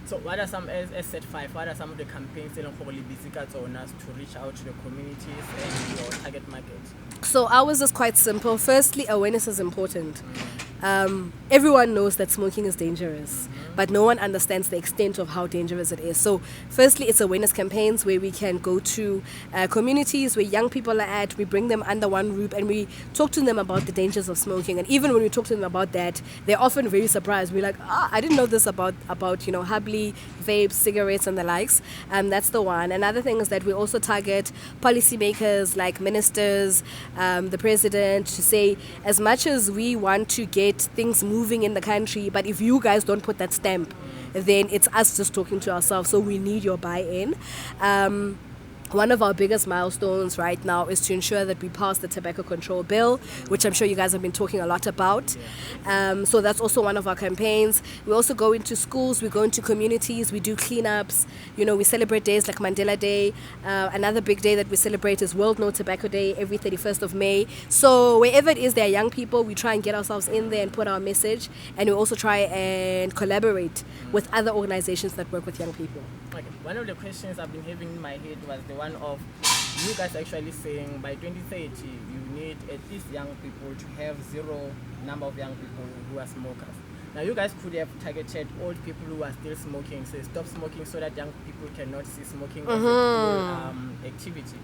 So what are some, as SATFYF, what are some of the campaigns that are on us to reach out to the communities and your target market? So ours is quite simple. Firstly, awareness is important. Everyone knows that smoking is dangerous, but no one understands the extent of how dangerous it is. So firstly, it's awareness campaigns where we can go to communities where young people are at, we bring them under one roof and we talk to them about the dangers of smoking. And even when we talk to them about that, they're often very surprised. We're like, I didn't know this about Habli, vapes, cigarettes and the likes. That's the one. Another thing is that we also target policymakers like ministers, the president, to say, as much as we want to get things moving in the country, but if you guys don't put that stamp, then it's us just talking to ourselves. So we need your buy-in. One of our biggest milestones right now is to ensure that we pass the tobacco control bill, which I'm sure you guys have been talking a lot about. So that's also one of our campaigns. We also go into schools, we go into communities, we do cleanups. We celebrate days like Mandela Day. Another big day that we celebrate is World No Tobacco Day every 31st of May. So wherever it is there are young people, we try and get ourselves in there and put our message. And we also try and collaborate with other organizations that work with young people. Okay. One of the questions I've been having in my head was the one of you guys actually saying by 2030 you need at least young people to have zero number of young people who are smokers. Now you guys could have targeted old people who are still smoking, say stop smoking so that young people cannot see smoking as a cool activity.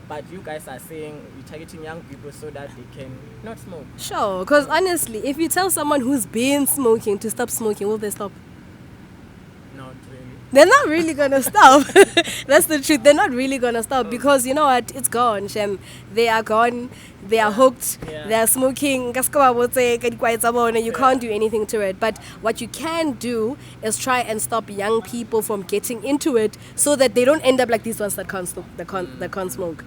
But you guys are saying you're targeting young people so that they can not smoke. Sure, because honestly, if you tell someone who's been smoking to stop smoking, will they stop? They're not really going to stop. That's the truth. They're not really going to stop because you know what? It's gone, Shem. They are gone. They are hooked. They are smoking. You can't do anything to it. But what you can do is try and stop young people from getting into it so that they don't end up like these ones that can't smoke,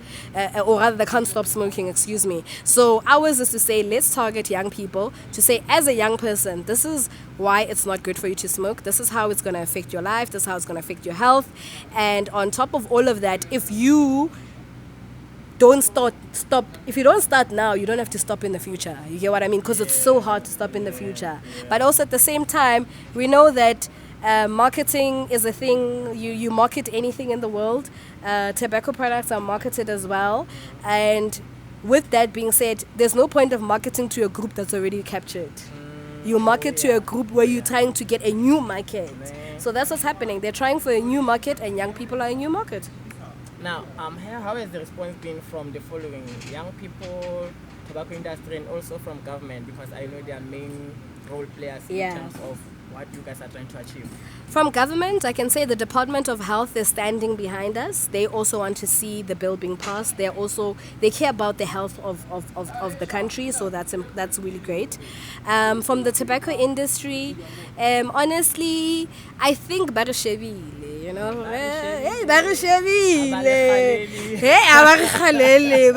or rather they can't stop smoking, excuse me. So ours is to say, let's target young people, to say, as a young person, this is why it's not good for you to smoke. This is how it's going to affect your life. This is how it's going to affect your health. And on top of all of that, if you don't stop. If you don't start now, you don't have to stop in the future. You get what I mean? Because it's so hard to stop in the future. But also at the same time, we know that marketing is a thing. You market anything in the world. Tobacco products are marketed as well. And with that being said, there's no point of marketing to a group that's already captured. You market to a group where you're trying to get a new market. So that's what's happening. They're trying for a new market and young people are a new market. Now, how has the response been from the following young people, tobacco industry, and also from government? Because I know they are main role players in terms of what you guys are trying to achieve? From government, I can say the Department of Health is standing behind us. They also want to see the bill being passed. They care about the health of the country, so that's really great. From the tobacco industry, honestly, I think Barashevile, you know. Hey, Barashevile. Hey, Abarkhalele.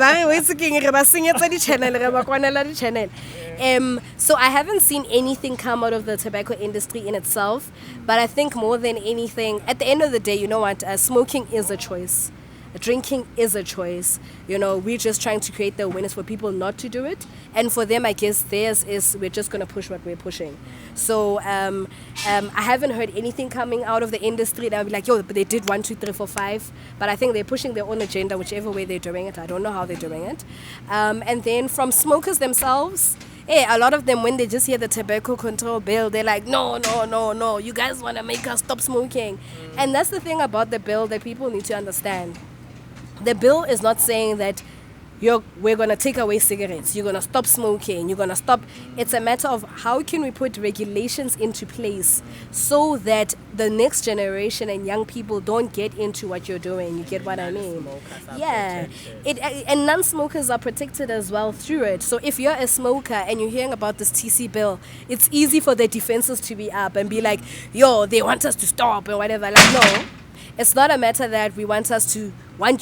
So I haven't seen anything come out of the tobacco industry in itself, but I think more than anything, at the end of the day, you know what, smoking is a choice. Drinking is a choice. You know, we're just trying to create the awareness for people not to do it. And for them, I guess theirs is we're just going to push what we're pushing. So I haven't heard anything coming out of the industry that I'll be like, yo, but they did 1, 2, 3, 4, 5. But I think they're pushing their own agenda, whichever way they're doing it. I don't know how they're doing it. And then from smokers themselves, a lot of them, when they just hear the tobacco control bill, they're like, no, you guys want to make us stop smoking. And that's the thing about the bill that people need to understand. The bill is not saying that we're going to take away cigarettes, you're going to stop smoking, you're going to stop. It's a matter of how can we put regulations into place so that the next generation and young people don't get into what you're doing. You get what I mean? Yeah. And non-smokers are protected as well through it. So if you're a smoker and you're hearing about this TC bill, it's easy for the defenses to be up and be like, yo, they want us to stop or whatever. Like, no. It's not a matter that we want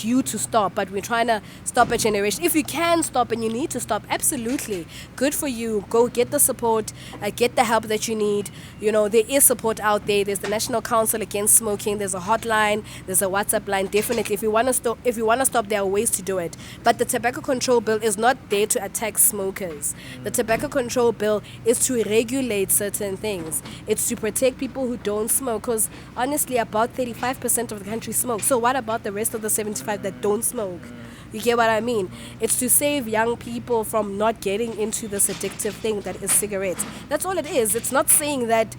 you to stop, but we're trying to stop a generation. If you can stop and you need to stop, absolutely. Good for you. Go get the support, get the help that you need. You know, there is support out there. There's the National Council Against Smoking. There's a hotline. There's a WhatsApp line. Definitely, if you want to stop, there are ways to do it. But the Tobacco Control Bill is not there to attack smokers. The Tobacco Control Bill is to regulate certain things. It's to protect people who don't smoke, because honestly, about 35% of the country smokes. So what about the rest of the 75 that don't smoke? You get what I mean? It's to save young people from not getting into this addictive thing that is cigarettes. That's all it is. It's not saying that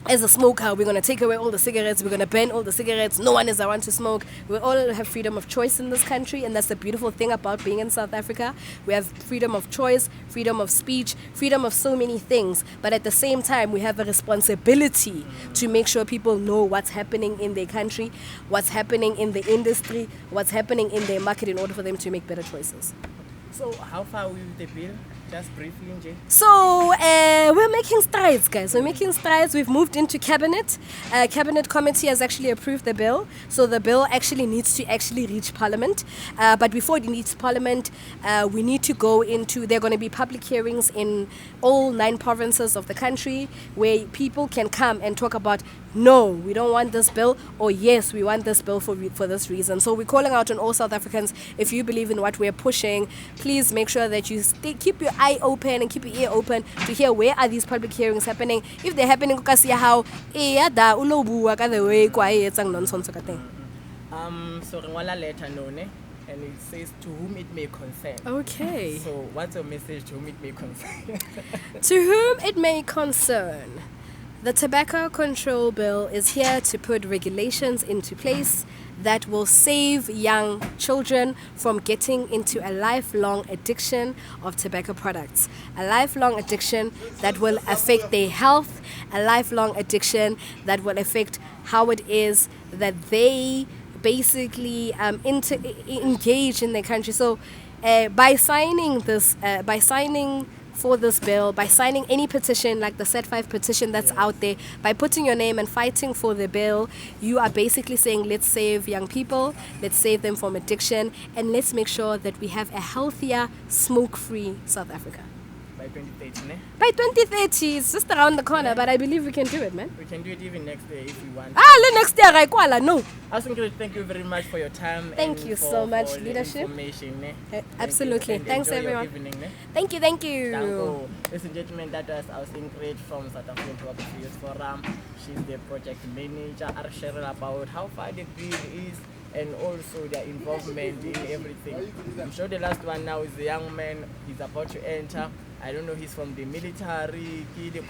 as a smoker, we're going to take away all the cigarettes, we're going to ban all the cigarettes, no one is around to smoke. We all have freedom of choice in this country, and that's the beautiful thing about being in South Africa. We have freedom of choice, freedom of speech, freedom of so many things, but at the same time, we have a responsibility to make sure people know what's happening in their country, what's happening in the industry, what's happening in their market in order for them to make better choices. So how far are we with the bill? Just briefly, Nje. So we're making strides, guys. We're making strides. We've moved into cabinet. Cabinet committee has actually approved the bill. So the bill actually needs to reach parliament. But before it reaches parliament, we need to go into, there are going to be public hearings in all 9 provinces of the country where people can come and talk about, no, we don't want this bill, or yes, we want this bill for this reason. So we're calling out on all South Africans, if you believe in what we're pushing, please make sure that you keep your eye open and keep your ear open to hear where are these public hearings happening. If they're happening, how so Rengwala letter none, and it says to whom it may concern. Okay. So what's your message to whom it may concern? To whom it may concern. The Tobacco Control Bill is here to put regulations into place that will save young children from getting into a lifelong addiction of tobacco products. A lifelong addiction that will affect their health, a lifelong addiction that will affect how it is that they basically engage in their country. So by signing for this bill, by signing any petition like the SATFYF petition that's out there, by putting your name and fighting for the bill, you are basically saying, let's save young people, let's save them from addiction, and let's make sure that we have a healthier, smoke-free South Africa. By 2030, ne? By 2030, it's just around the corner, but I believe we can do it, man. We can do it even next year if we want. Next year, no. Thank you very much for your time. Thank you so much, leadership. Information, ne? Absolutely. Thanks, everyone. Evening, ne? Thank you. Ladies and gentlemen, that was our Ingrid from South African Tobacco Youth Forum. She's the project manager. Are sharing about how far the bill is and also their involvement in everything. I'm sure the last one now is the young man. He's about to enter. I don't know, he's from the military, the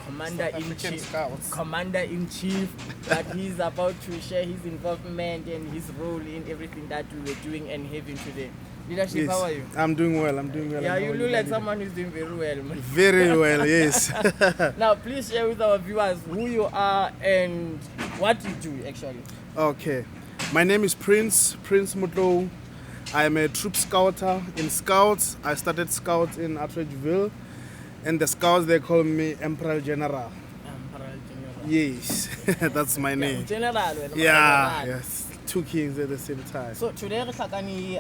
commander-in-chief, but he's about to share his involvement and his role in everything that we were doing and having today. Leadership, how are you? I'm doing well. I'm doing well. Yeah, I'm you doing look well. like someone who's doing very well, man. Very well, yes. Now, please share with our viewers who you are and what you do, actually. Okay. My name is Prince Mutlo. I am a troop scouter in Scouts. I started Scouts in Atteridgeville. And the Scouts, they call me Emperor General. Emperor General. Yes, that's my name. General. Yeah, yes. Two kings at the same time. So today, Sakani,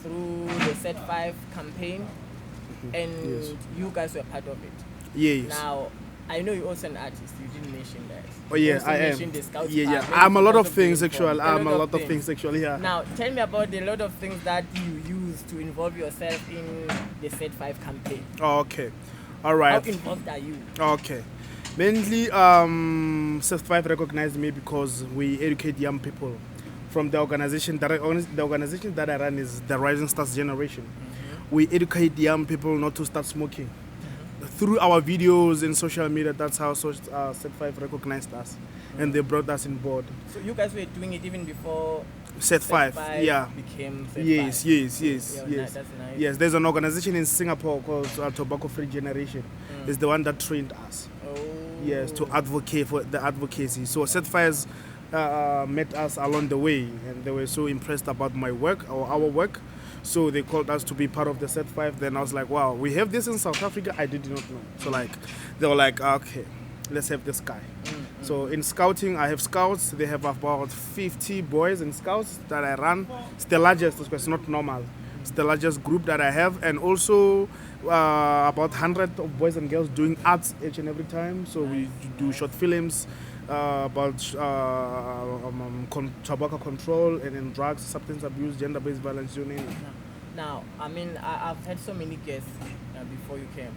through the SATFYF campaign, and Yes. you guys were part of it. Yes. Now, I know you're also an artist. You didn't mention that. Oh You yeah, also I am. mentioned the Scouts Yeah. part. I'm a lot of Maybe things because actually. the I'm a lot of things actually. Yeah. Now, tell me about the lot of things that you use to involve yourself in the SATFYF campaign. Oh, okay. All right. How involved are you? Okay. Mainly, SATFYF recognized me because we educate young people. From the organization that I run is the Rising Stars Generation. We educate young people not to start smoking. Through our videos and social media, that's how SATFYF recognized us, and they brought us on board. So you guys were doing it even before SATFYF, yeah. became SATFYF. Yes. Yeah, Yes. That's nice. Yes, there's an organization in Singapore called Tobacco Free Generation. It's the one that trained us. Oh. Yes, to advocate for the advocacy. So SATFYF met us along the way, and they were so impressed about my work or our work. So they called us to be part of the SATFYF. Then I was like, wow, we have this in South Africa. I did not know. So they were like, okay, let's have this guy. So in scouting, I have scouts. They have about 50 boys in scouts that I run. It's the largest, because it's not normal. It's the largest group that I have, and also about 100 of boys and girls doing arts each and every time. So we do short films about tobacco control and then drugs, substance abuse, gender-based violence, you name it. Now, I mean, I've had so many guests before you came,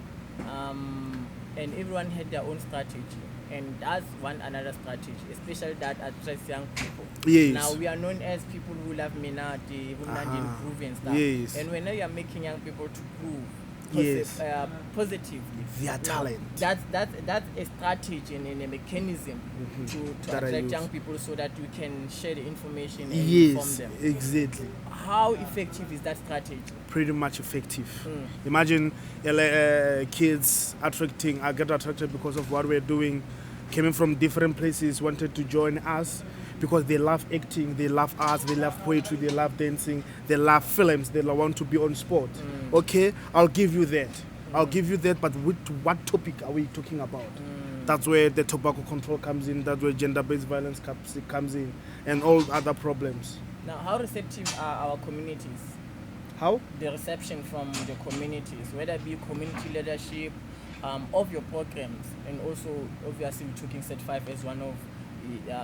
and everyone had their own strategy. And that's one another strategy, especially that attracts young people. Yes. Now, we are known as people who love Minati, who love improve and stuff. Yes. And when you are making young people to prove Yes. Positively Their now, talent. That's a strategy and a mechanism to That I attract use. young people so that we can share the information and inform Yes, them. exactly. How effective is that strategy? Pretty much effective. Imagine kids get attracted because of what we're doing, coming from different places, wanted to join us because they love acting, they love arts, they love poetry, they love dancing, they love films, they want to be on sport. Okay, I'll give you that. I'll give you that, but what topic are we talking about? That's where the tobacco control comes in, that's where gender-based violence comes in, and all other problems. Now, how receptive are our communities? How? The reception from the communities, whether it be community leadership of your programs, and also obviously we're taking SATFYF as one of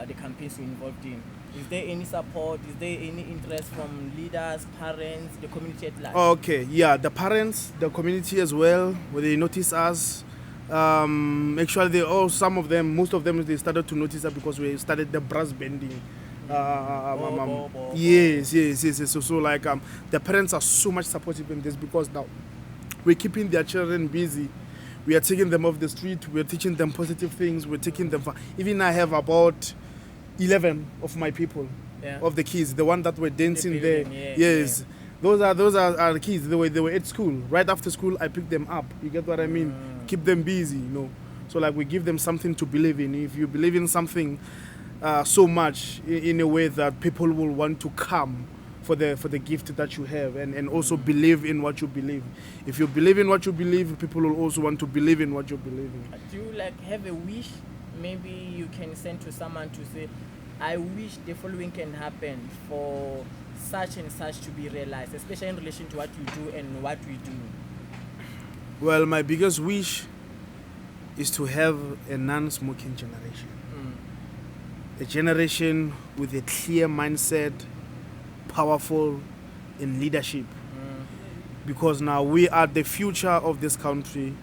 the campaigns we're involved in. Is there any support? Is there any interest from leaders, parents, the community at large? Okay, yeah, the parents, the community as well, when they notice us. Actually, most of them, they started to notice us because we started the brass bending. Yes. So the parents are so much supportive in this because now we're keeping their children busy. We are taking them off the street. We are teaching them positive things. We're taking them. Even I have about 11 of my people, of the kids, the one that were dancing there. Yes, those are the kids. They were at school. Right after school, I pick them up. You get what I mean? Keep them busy, you know. So we give them something to believe in. If you believe in something so much in a way that people will want to come for the gift that you have, and also believe in what you believe. If you believe in what you believe, people will also want to believe in what you believe in. Do you have a wish? Maybe you can send to someone to say, I wish the following can happen for such and such to be realized, especially in relation to what you do and what we do. Well, my biggest wish is to have a non-smoking generation. A generation with a clear mindset, powerful in leadership. Because now we are the future of this country.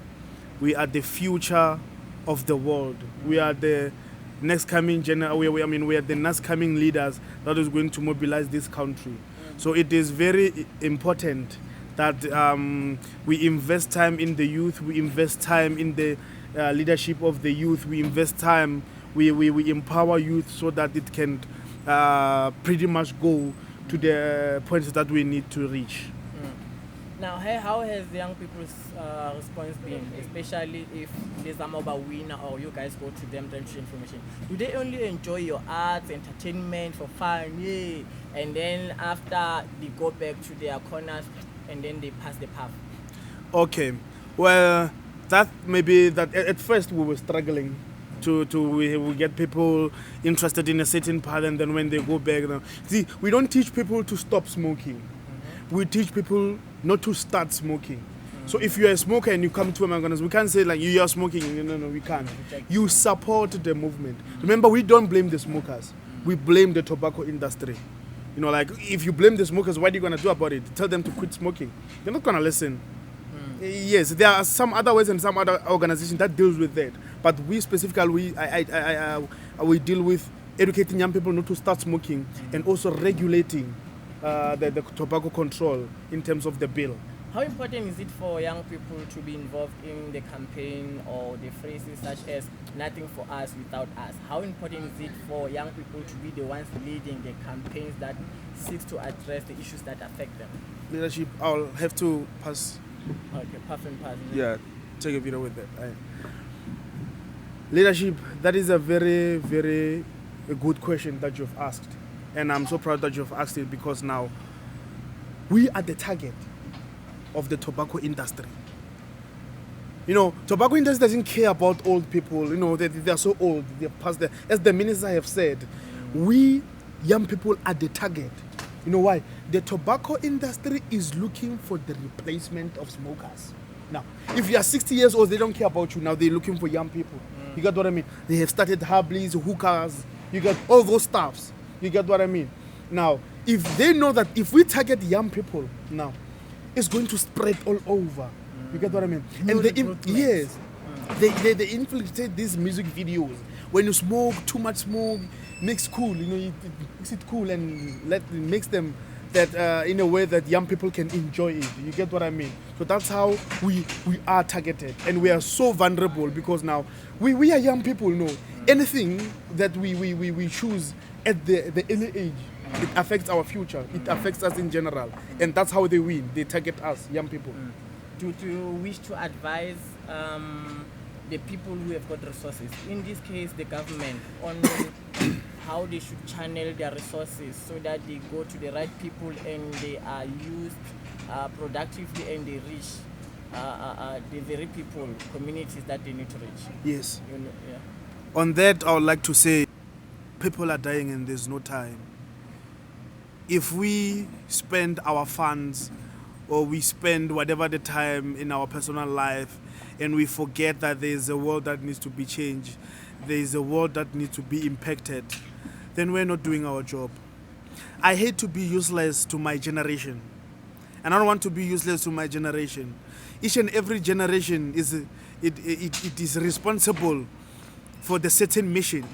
We are the future of the world. We are the next coming we are the next coming leaders that is going to mobilize this country. So it is very important that we invest time in the youth, we invest time in the leadership of the youth, we invest time, we empower youth so that it can pretty much go to the points that we need to reach. Now, how has the young people's response been, especially if there's a mobile winner or you guys go to them to share information? Do they only enjoy your arts, entertainment for fun, yay, and then after they go back to their corners and then they pass the path? Okay, well, that maybe that at first we were struggling we get people interested in a certain part, and then when they go back, see, we don't teach people to stop smoking. We teach people not to start smoking. So if you're a smoker and you come to McDonald's, we can't say like you are smoking. No, we can't. You support the movement. Remember, we don't blame the smokers. We blame the tobacco industry. You know, like if you blame the smokers, what are you gonna do about it? Tell them to quit smoking. They're not gonna listen. Yes, there are some other ways and some other organizations that deals with that. But we specifically, we deal with educating young people not to start smoking and also regulating the tobacco control in terms of the bill. How important is it for young people to be involved in the campaign or the phrases such as nothing for us without us? How important is it for young people to be the ones leading the campaigns that seeks to address the issues that affect them? Leadership, I'll have to pass. Okay, pass and pass. Yeah, take a video with that. Leadership, that is a very, very good question that you've asked. And I'm so proud that you've asked it, because now we are the target of the tobacco industry. You know, tobacco industry doesn't care about old people. You know, they're so old. They're past the, as the minister have said, we young people are the target. You know why? The tobacco industry is looking for the replacement of smokers. Now, if you are 60 years old, they don't care about you. Now they're looking for young people. You get what I mean? They have started Harblies, hookahs. You get all those stuffs. You get what I mean? Now, if they know that if we target young people now, it's going to spread all over. You get what I mean? And they infiltrate these music videos. When you smoke, too much smoke, makes cool. You know, it makes it cool and makes them that in a way that young people can enjoy it. You get what I mean? So that's how we are targeted, and we are so vulnerable because now we are young people. You know, anything that we choose at the early age, it affects our future. It affects us in general, and that's how they win. They target us, young people. Do you wish to advise the people who have got resources, in this case the government, on how they should channel their resources so that they go to the right people and they are used productively and they reach the very people, communities that they need to reach? Yes. You know, yeah. On that, I would like to say, people are dying and there's no time. If we spend our funds or we spend whatever the time in our personal life and we forget that there is a world that needs to be changed, there is a world that needs to be impacted, then we're not doing our job. I hate to be useless to my generation, and I don't want to be useless to my generation. Each and every generation is responsible for the certain mission.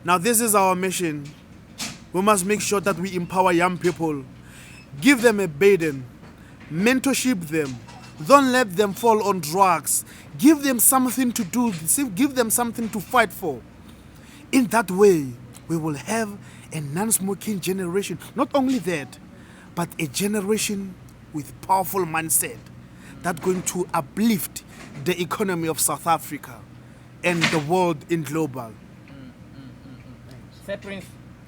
Now this is our mission. We must make sure that we empower young people, give them a burden, mentorship them. Don't let them fall on drugs. Give them something to do. Give them something to fight for. In that way, we will have a non-smoking generation. Not only that, but a generation with powerful mindset that's going to uplift the economy of South Africa and the world in global. Sir Prince,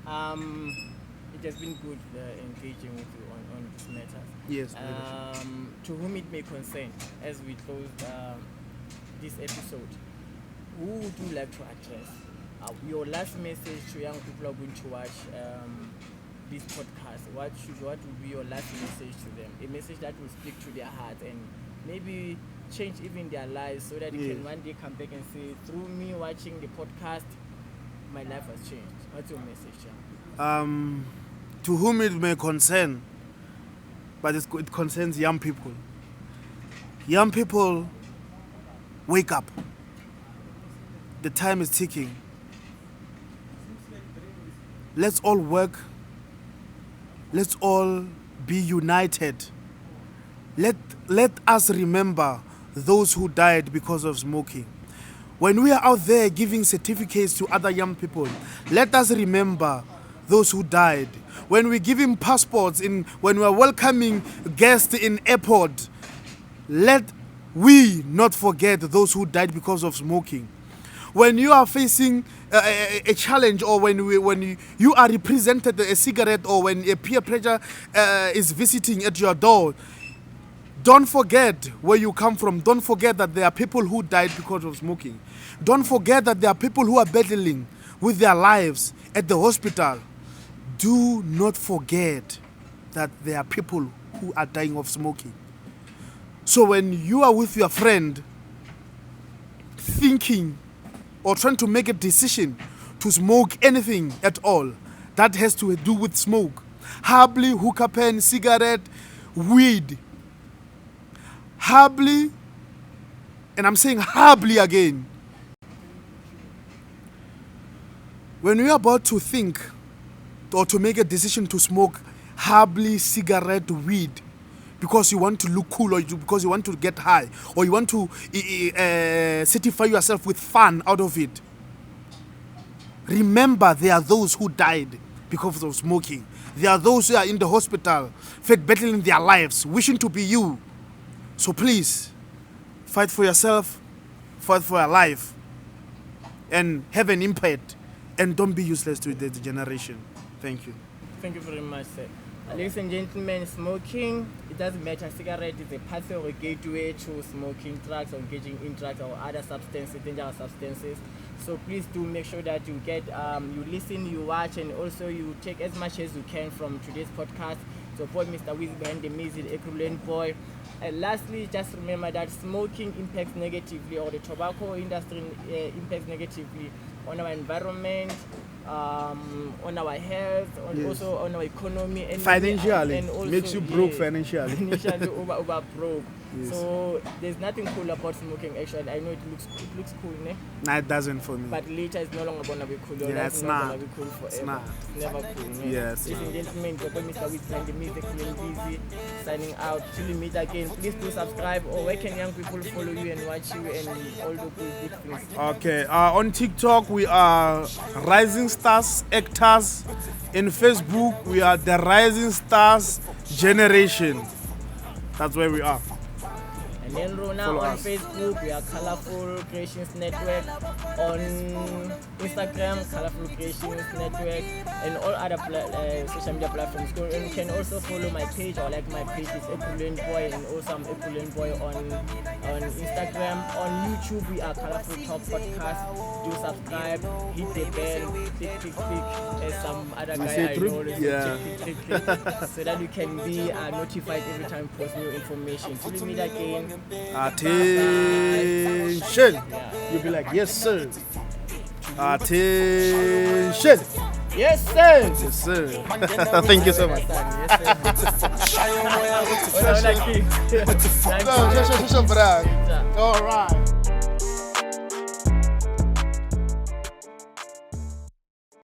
it has been good engaging with you on this matter. Yes. To whom it may concern, as we close this episode, who would you like to address? Your last message to young people who are going to watch this podcast. What would be your last message to them? A message that will speak to their heart and maybe change even their lives, so that they can one day come back and say, through me watching the podcast, my life has changed. What's your message, John? To whom it may concern, but it concerns young people. Young people, wake up. The time is ticking. Let's all work. Let's all be united. Let us remember those who died because of smoking. When we are out there giving certificates to other young people, let us remember those who died. when we give him passports, when we are welcoming guests in airport, let we not forget those who died because of smoking. When you are facing a challenge, or when you are represented a cigarette, or when a peer pressure is visiting at your door, don't forget where you come from. Don't forget that there are people who died because of smoking. Don't forget that there are people who are battling with their lives at the hospital. Do not forget that there are people who are dying of smoking. So when you are with your friend thinking or trying to make a decision to smoke anything at all that has to do with smoke, hardly hookah pen, cigarette, weed, hardly, and I'm saying hardly again, when you're about to think or to make a decision to smoke hardly cigarette, weed, because you want to look cool, or because you want to get high, or you want to satisfy yourself with fun out of it, remember there are those who died because of smoking. There are those who are in the hospital, battling their lives, wishing to be you. So please, fight for yourself, fight for your life, and have an impact, and don't be useless to the generation. Thank you. Thank you very much, sir. Ladies and gentlemen, smoking, it doesn't matter. Cigarette is a pathway or a gateway to smoking, drugs, or engaging in drugs or other substances, dangerous substances. So please do make sure that you get, you listen, you watch, and also you take as much as you can from today's podcast. So, boy, Mr. Wiz behind the music, Ekurhuleni boy. And lastly, just remember that smoking impacts negatively, or the tobacco industry impacts negatively on our environment, on our health, also on our economy, and financially, and also, makes you broke financially. Financially over broke. Yes. So there's nothing cool about smoking. Actually, I know it looks cool, ne? Nah, it doesn't for me. But later it's no longer gonna be cool. Yeah, it's not. Gonna be cool forever. It's not. It's never cool, ne? Yes. Ladies and gentlemen, Mr. Wiz behind the music, busy signing out. Till we meet again, please do subscribe. Or where can young people follow you and watch you and all the good things? Okay. On TikTok we are Rising Stars Actors. In Facebook we are the Rising Stars Generation. That's where we are. And then Rona on Facebook, we are Colorful Creations Network. On Instagram, Colorful Creations Network, and all other social media platforms. And you can also follow my page, or like my page is Ekurhuleni boy, and also I'm Ekurhuleni boy on Instagram. On YouTube, we are Colorful Talk Podcast. Do subscribe, hit the bell, click, as some other guy I know. Yeah. Click, so that you can be notified every time we post new information. Till we meet again. Attention! Yeah. You'll be like, yes, sir. Attention! Yes, sir. Yes, sir. Thank you so much. Yes, sir. All right.